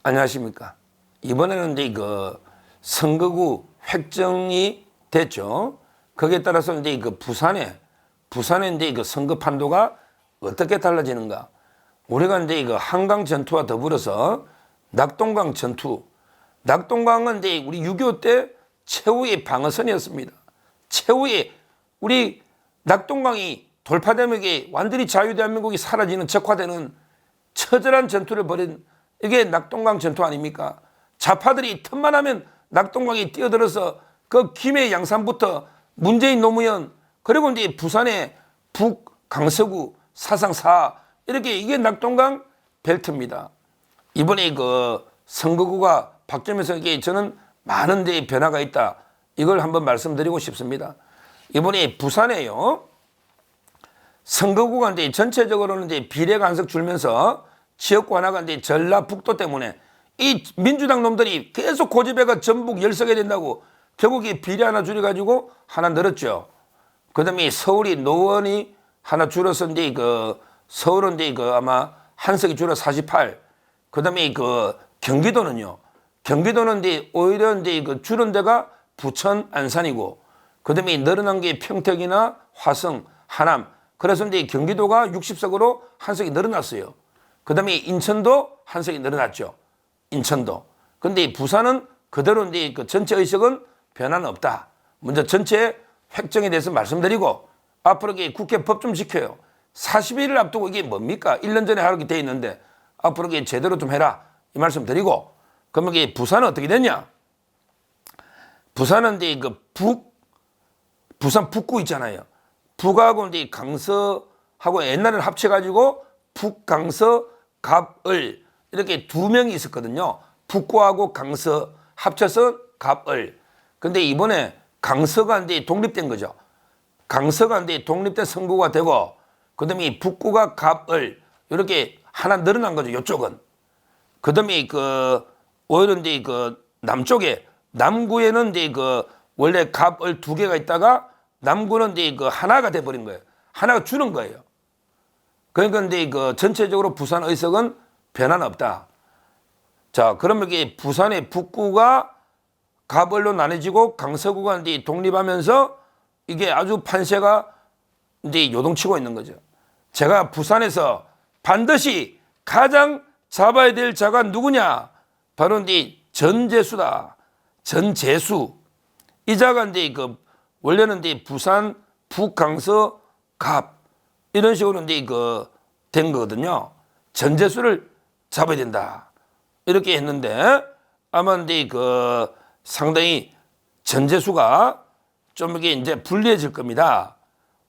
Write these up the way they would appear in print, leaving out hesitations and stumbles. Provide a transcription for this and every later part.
안녕하십니까. 이번에는 이제 그 선거구 획정이 됐죠. 거기에 따라서 이제 그 부산에 이제 그 선거 판도가 어떻게 달라지는가. 우리가 이제 그 한강 전투와 더불어서 낙동강 전투. 낙동강은 이제 우리 6.25 때 최후의 방어선이었습니다. 최후의 우리 낙동강이 돌파되면 이게 완전히 자유대한민국이 사라지는 적화되는 처절한 전투를 벌인 이게 낙동강 전투 아닙니까? 좌파들이 틈만 하면 낙동강에 뛰어들어서 그 김해 양산부터 문재인 노무현 그리고 이제 부산의 북강서구 사상사 이렇게 이게 낙동강 벨트입니다. 이번에 그 선거구가 바뀌면서 이게 저는 많은 데 변화가 있다. 이걸 한번 말씀드리고 싶습니다. 이번에 부산에요. 선거구가 이제 전체적으로는 이제 비례 간석 줄면서 지역구 하나가 이제 전라북도 때문에 이 민주당 놈들이 계속 고집해가 전북 10석이 된다고 결국 이 비례 하나 줄여가지고 하나 늘었죠. 그 다음에 서울이 노원이 하나 줄어서 이제 그 서울은 이제 그 아마 한 석이 줄어 48. 그 다음에 그 경기도는요. 경기도는 이제 오히려 이제 그 줄은 데가 부천 안산이고 그 다음에 늘어난 게 평택이나 화성 하남. 그래서 이제 경기도가 60석으로 한 석이 늘어났어요. 그 다음에 인천도 한 석이 늘어났죠. 인천도. 근데 부산은 그대로 이제 그 전체 의석은 변화는 없다. 먼저 전체 획정에 대해서 말씀드리고 앞으로 국회 법 좀 지켜요. 40일을 앞두고 이게 뭡니까? 1년 전에 하게 돼 있는데 앞으로 이게 제대로 좀 해라. 이 말씀 드리고 그러면 이게 부산은 어떻게 됐냐? 부산은 이제 그 부산 북구 있잖아요. 북하고 이제 강서하고 옛날에는 합쳐가지고 북강서 갑을 이렇게 두 명이 있었거든요. 북구하고 강서 합쳐서 갑을. 근데 이번에 강서가 이제 독립된 거죠. 강서가 이제 독립된 선거가 되고 그다음에 북구가 갑을 이렇게 하나 늘어난 거죠. 이쪽은. 그다음에 그 오히려 이제 그 남쪽에 남구에는 이제 그 원래 갑을 두 개가 있다가 남구는 이제 그 하나가 돼 버린 거예요. 하나가 주는 거예요. 그러니까 이제 그 전체적으로 부산 의석은 변화는 없다. 자, 그러면 이게 부산의 북구가 갑을로 나눠지고 강서구가 이제 독립하면서 이게 아주 판세가 이제 요동치고 있는 거죠. 제가 부산에서 반드시 가장 잡아야 될 자가 누구냐? 바로 이제 전재수다. 전재수. 이 자가 이제 그 원래는 이제 부산 북강서 갑 이런 식으로 이제 그 된 거거든요. 전재수를 잡아야 된다. 이렇게 했는데 아마 이제 그 상당히 전재수가 좀 이게 이제 불리해질 겁니다.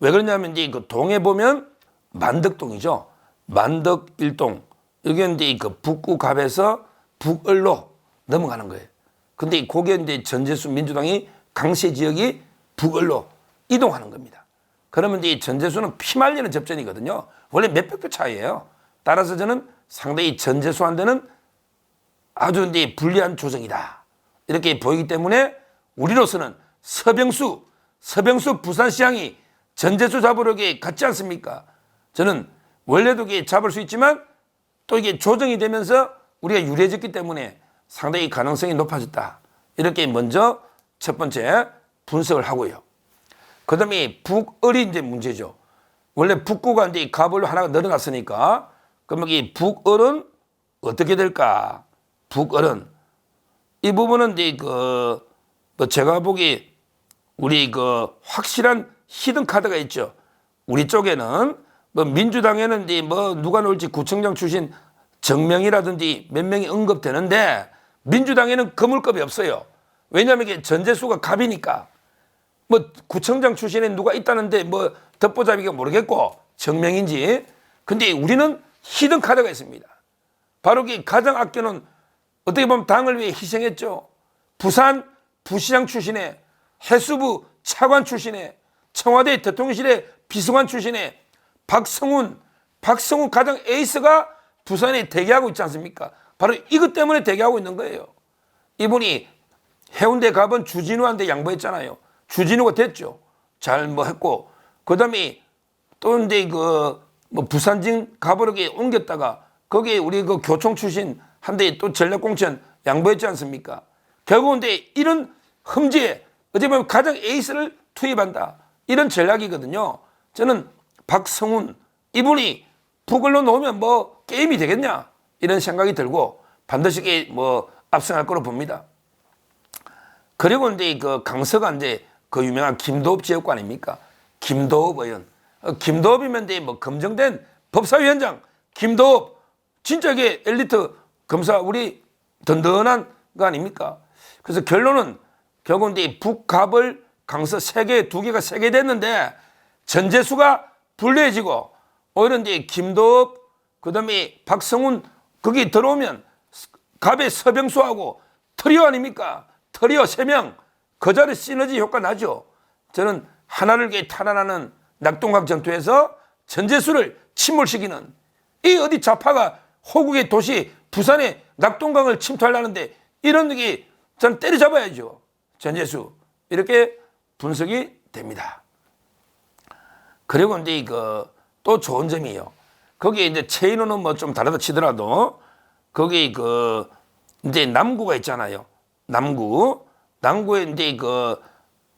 왜 그러냐면 이제 그 동에 보면 만덕동이죠. 만덕 일동. 여기 이제 그 북구 갑에서 북을로 넘어가는 거예요. 근데 거기에 이제 전재수 민주당이 강세 지역이 북을로 이동하는 겁니다. 그러면 이제 전재수는 피말리는 접전이거든요. 원래 몇백 표 차이예요. 따라서 저는 상당히 전재수한테는 아주 이제 불리한 조정이다. 이렇게 보이기 때문에 우리로서는 서병수 부산시장이 전재수 잡으러 갔지 않습니까? 저는 원래도 잡을 수 있지만 또 이게 조정이 되면서 우리가 유리해졌기 때문에 상당히 가능성이 높아졌다. 이렇게 먼저 첫 번째 분석을 하고요. 그 다음에 북을이 이제 문제죠. 원래 북구가 이제 갑을로 하나가 늘어났으니까 그러면 이 북을은 어떻게 될까? 북을은 이 부분은 이제 그 뭐 제가 보기 우리 그 확실한 히든 카드가 있죠. 우리 쪽에는 뭐 민주당에는 이제 뭐 누가 나올지 구청장 출신 정명이라든지 몇 명이 언급되는데 민주당에는 거물급이 없어요. 왜냐하면 이게 전재수가 갑이니까 뭐 구청장 출신에 누가 있다는데 뭐 덮보잡이가 모르겠고 정명인지. 근데 우리는 히든 카드가 있습니다. 바로 그 가장 아껴놓은 어떻게 보면 당을 위해 희생했죠. 부산 부시장 출신의 해수부 차관 출신의 청와대 대통령실의 비서관 출신의 박성훈 가장 에이스가 부산에 대기하고 있지 않습니까? 바로 이것 때문에 대기하고 있는 거예요. 이분이 해운대 갑은 주진우한테 양보했잖아요. 주진우가 됐죠. 잘 뭐 했고 그 다음에 또 이제 그 뭐 부산진 갑으로 옮겼다가 거기에 우리 그 교총 출신 한데 또 전략공천 양보했지 않습니까? 결국은 이런 험지에 어찌 보면 가장 에이스를 투입한다. 이런 전략이거든요. 저는 박성훈 이분이 북을로 놓으면 뭐 게임이 되겠냐 이런 생각이 들고 반드시 뭐 압승할 거로 봅니다. 그리고 이제 그 강서가 이제 그 유명한 김도읍 지역구 아닙니까? 김도읍 의원. 김도읍이면 이제 뭐 검증된 법사위원장 김도읍 진짜 이게 엘리트 검사 우리 든든한 거 아닙니까? 그래서 결론은 결국은 이제 북갑을 강서 두 개가 세 개 됐는데 전재수가 불리해지고 오히려 이제 김도읍 그다음에 박성훈 거기 들어오면 갑의 서병수하고 트리오 아닙니까? 트리오 3명 그 자리 시너지 효과 나죠. 저는 하나를 탈환하는 낙동강 전투에서 전재수를 침몰시키는 이 어디 좌파가 호국의 도시 부산의 낙동강을 침투하려는데 이런 게 전 때려잡아야죠. 전재수 이렇게 분석이 됩니다. 그리고 이제 또 좋은 점이요. 거기에 이제 체인호는 뭐 좀 다르다 치더라도 거기 이제 남구가 있잖아요. 남구에 이제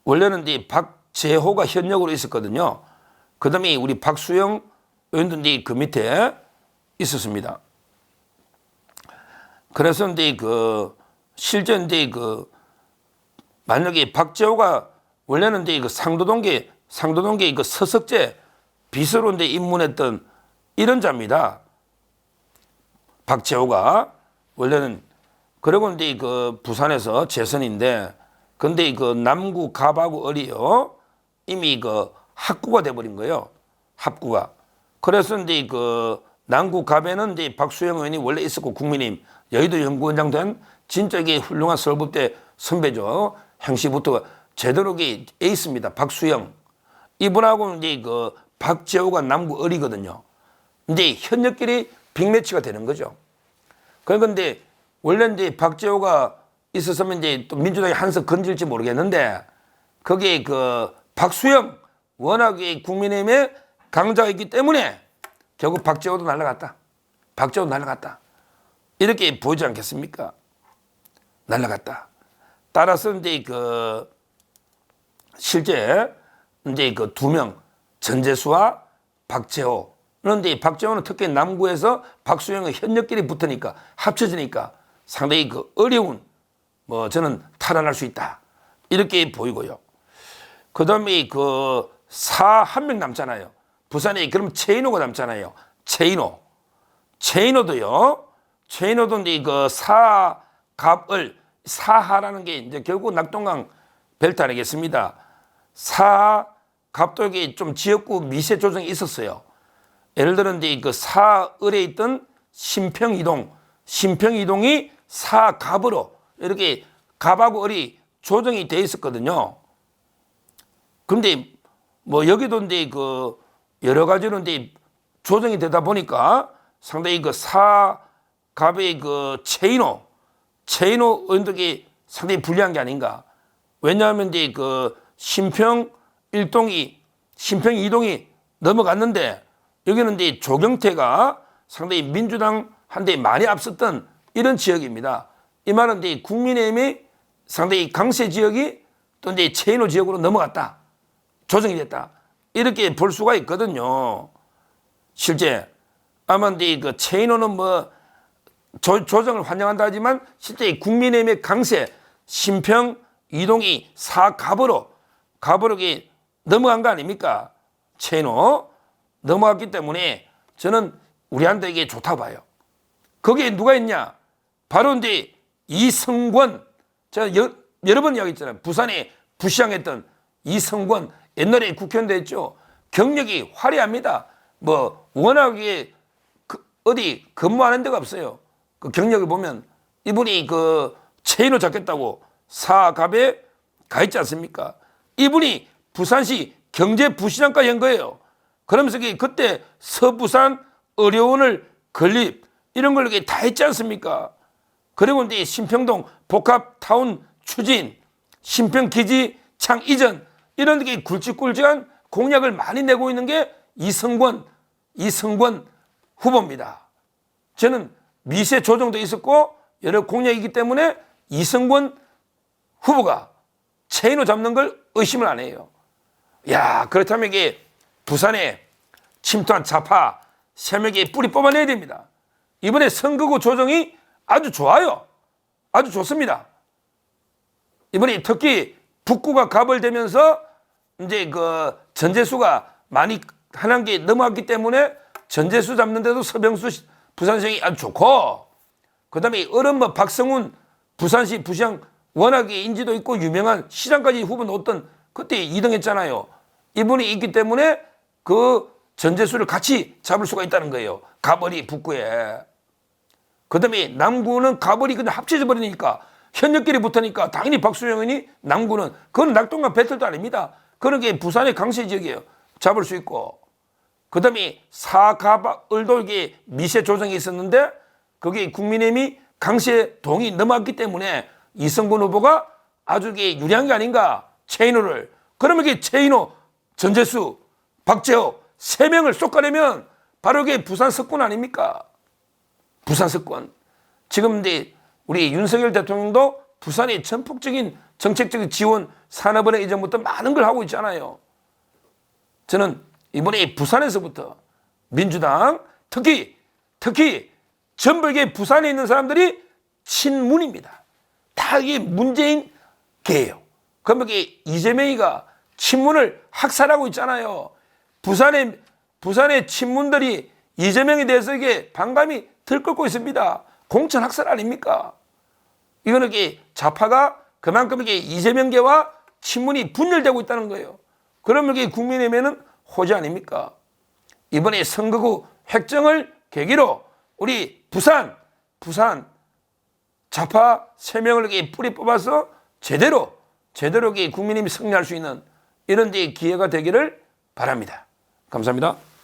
원래는 이제 박재호가 현역으로 있었거든요. 그 다음에 우리 박수영 의원도 이제 그 밑에 있었습니다. 그래서 이제 실제 이제 만약에 박재호가 원래는 이제 상도동계 서석재 비서로 이제 입문했던 이런 자입니다. 박재호가 원래는 그리고 이제 부산에서 재선인데 근데 남구 갑하고 을이요 이미 합구가 돼버린 거예요. 합구가. 그래서 이제 남구 갑에는 이제 박수영 의원이 원래 있었고 국민의힘 여의도 연구원장 된 진짜 이게 훌륭한 서울법대 선배죠. 행시부터 제대로 에이스입니다. 박수영. 이분하고 이제 박재호가 남구 을이거든요. 이제 현역끼리 빅매치가 되는 거죠. 그런데 원래 이제 박재호가 있었으면 이제 또 민주당이 한석 건질지 모르겠는데 거기에 박수영 워낙에 국민의힘의 강자가 있기 때문에 결국 박재호도 날라갔다. 이렇게 보이지 않겠습니까? 날라갔다. 따라서 이제 실제 이제 2명 전재수와 박재호. 그런데 박재호는 특히 남구에서 박수영의 현역끼리 붙으니까 합쳐지니까 상당히 어려운 뭐 저는 탈환할 수 있다. 이렇게 보이고요. 그 다음에 사 한 명 남잖아요. 부산에 그럼 최인호가 남잖아요. 최인호도요. 최인호도 이제 사갑을 사하라는 게 이제 결국 낙동강 벨트 아니겠습니다. 사갑도 이게 좀 지역구 미세 조정이 있었어요. 예를 들어 이제 사을에 있던 신평이동이 사갑으로 이렇게 갑하고 을이 조정이 돼 있었거든요. 근데 뭐 여기도 이제 여러 가지로 이제 조정이 되다 보니까 상당히 사갑의 최인호 의원들이 상당히 불리한 게 아닌가. 왜냐하면 이제 신평 2동이 넘어갔는데 여기는 이제 조경태가 상당히 민주당한테 많이 앞섰던 이런 지역입니다. 이 말은 이제 국민의힘이 상당히 강세 지역이 또 이제 최인호 지역으로 넘어갔다. 조정이 됐다. 이렇게 볼 수가 있거든요. 실제 아마 이제 최인호는 뭐 조정을 환영한다 하지만 실제 국민의힘의 강세 신평 이동이 사갑으로 넘어간 거 아닙니까? 최인호 넘어갔기 때문에 저는 우리한테 이게 좋다고 봐요. 거기에 누가 있냐? 바로 이제 이성권. 제가 여러 번 이야기했잖아요. 부산에 부시장했던 이성권 옛날에 국회의원도 했죠. 경력이 화려합니다. 뭐 워낙에 어디 근무하는 데가 없어요. 그 경력을 보면 이분이 최인호 잡겠다고 사갑에 가 있지 않습니까? 이분이 부산시 경제부시장까지 한 거예요. 그러면서 그때 서부산 의료원을 건립 이런 걸 다 했지 않습니까? 그리고 이제 신평동 복합타운 추진, 신평기지창 이전 이런 게 굵직굵직한 공약을 많이 내고 있는 게 이성권 후보입니다. 저는 미세 조정도 있었고 여러 공약이 있기 때문에 이승권 후보가 체인호 잡는 걸 의심을 안 해요. 야, 그렇다면 이게 부산에 침투한 좌파 3명의 뿌리 뽑아내야 됩니다. 이번에 선거구 조정이 아주 좋아요. 아주 좋습니다. 이번에 특히 북구가 가벌되면서 이제 그 전재수가 많이 하는 게 넘어왔기 때문에 전재수 잡는데도 서병수 부산시장이 아주 좋고, 그다음에 어른 뭐 박성훈 부산시 부시장 워낙에 인지도 있고 유명한 시장까지 후보 놓았던 그때 2등 했잖아요. 이분이 있기 때문에 그 전재수를 같이 잡을 수가 있다는 거예요. 가벌이 북구에. 그다음에 남구는 가벌이 그냥 합쳐져 버리니까 현역끼리 붙으니까 당연히 박수영 의원이 남구는 그건 낙동강 배틀도 아닙니다. 그런 게 부산의 강세 지역이에요. 잡을 수 있고. 그다음에 사가을돌기 미세 조정이 있었는데 거기 국민의힘이 강세 동이 넘어왔기 때문에 이승권 후보가 아주 유리한 게 아닌가. 체인호를. 그러면 이게 체인호, 전재수, 박재호 3명을 쏙가려면 바로 그게 부산 석권 아닙니까? 부산 석권. 지금 이제 우리 윤석열 대통령도 부산의 전폭적인 정책적인 지원 산업은행 이전부터 많은 걸 하고 있잖아요. 저는 이번에 부산에서부터 민주당 특히 전북의 부산에 있는 사람들이 친문입니다. 다 이게 문재인 개예요. 그러면 이게 이재명이가 친문을 학살하고 있잖아요. 부산의 친문들이 이재명에 대해서 이게 반감이 들끓고 있습니다. 공천 학살 아닙니까? 이거는 이게 좌파가 그만큼 이게 이재명계와 친문이 분열되고 있다는 거예요. 그러면 이게 국민의힘에는 호재 아닙니까? 이번에 선거구 획정을 계기로 우리 부산 좌파 3명을 이렇게 뿌리 뽑아서 제대로 국민의힘이 승리할 수 있는 이런 데 기회가 되기를 바랍니다. 감사합니다.